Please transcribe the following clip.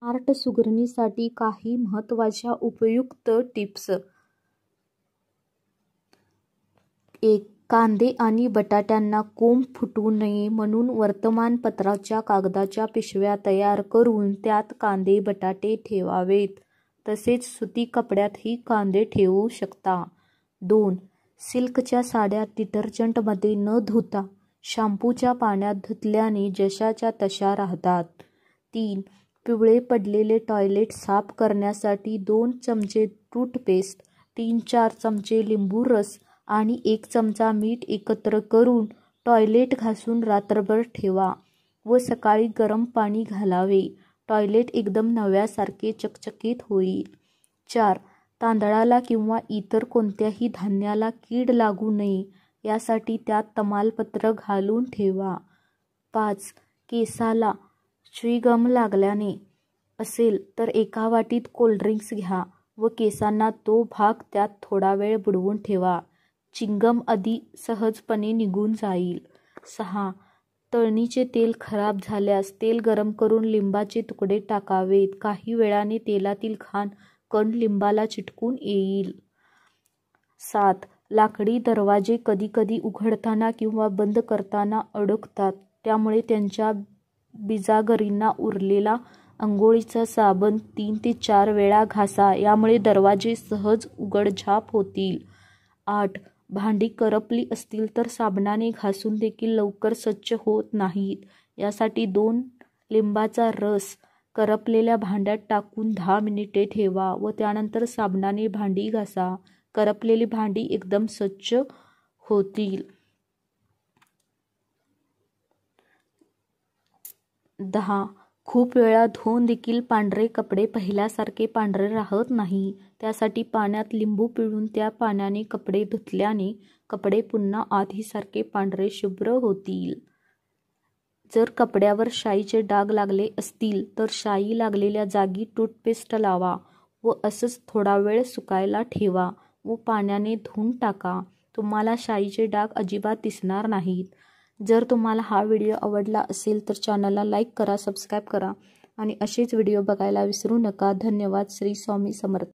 Smart सुगरणीसाठी काही महत्त्वाच्या उपयुक्त टिप्स. 1. कांदे आणि बटाट्यांना कोंब फुटू नये म्हणून वर्तमानपत्राच्या कागदाच्या पिशव्या तयार करून त्यात कांदे बटाटे ठेवावेत. तसेच सुती कपड्यातही कांदे ठेवू शकता. 2. सिल्कच्या साड्या डिटर्जंटमध्ये न धुता शॅम्पूच्या पाण्यात धुतल्याने जशाच्या तशा राहतात. 3. पिवळे पडलेले टॉयलेट साफ करण्यासाठी 2 चमचे टूथपेस्ट, 3-4 चमचे लिंबू रस आणि 1 चमचा मीठ एकत्र करून टॉयलेट घासून रात्रभर ठेवा व सकाळी गरम पाणी घालावे. टॉयलेट एकदम नव्यासारखे चकचकीत होईल. 4. तांदळाला किंवा इतर कोणत्याही धान्याला कीड लागू नये यासाठी त्यात तमालपत्र घालून ठेवा. 5. केसाला च्युइंगम लागल्याने असेल तर एका वाटीत कोल्ड्रिंक्स घ्या व केसांना तो भाग त्यात थोडा वेळ बुडवून ठेवा. च्युइंगम आधी सहजपणे निघून जाईल. 6. तळणीचे तेल खराब झाल्यास तेल गरम करून लिंबाचे तुकडे टाकावेत. काही वेळाने तेलातील घाण कण लिंबाला चिटकून येईल. 7. लाकडी दरवाजे कधीकधी उघडताना किंवा बंद करताना अडकतात, त्यामुळे त्यांच्या बिजागरींना उरलेला अंघोळीचा साबण 3 ते 4 वेळा घासा. यामुळे दरवाजे सहज उघडझाप होतील. 8. भांडी करपली असतील तर साबणाने घासून देखील लवकर स्वच्छ होत नाहीत. यासाठी 2 लिंबाचा रस करपलेल्या भांड्यात टाकून 10 मिनिटे ठेवा व त्यानंतर साबणाने भांडी घासा. करपलेली भांडी एकदम स्वच्छ होतील. 10. खूप वेळा धुवून देखील पांढरे कपडे पहिल्यासारखे पांढरे राहत नाही. त्यासाठी पाण्यात लिंबू पिळून त्या पाण्याने कपडे धुतल्याने कपडे पुन्हा आधीसारखे पांढरे शुभ्र होतील. जर कपड्यावर शाईचे डाग लागले असतील तर शाई लागलेल्या जागी टूथपेस्ट लावा व असंच थोडा वेळ सुकायला ठेवा व पाण्याने धुवून टाका. तुम्हाला शाईचे डाग अजिबात दिसणार नाहीत. जर तुम्हाला हा व्हिडिओ आवडला असेल तर चॅनलला लाईक करा, सबस्क्राईब करा आणि असेच व्हिडिओ बघायला विसरू नका. धन्यवाद. श्री स्वामी समर्थ.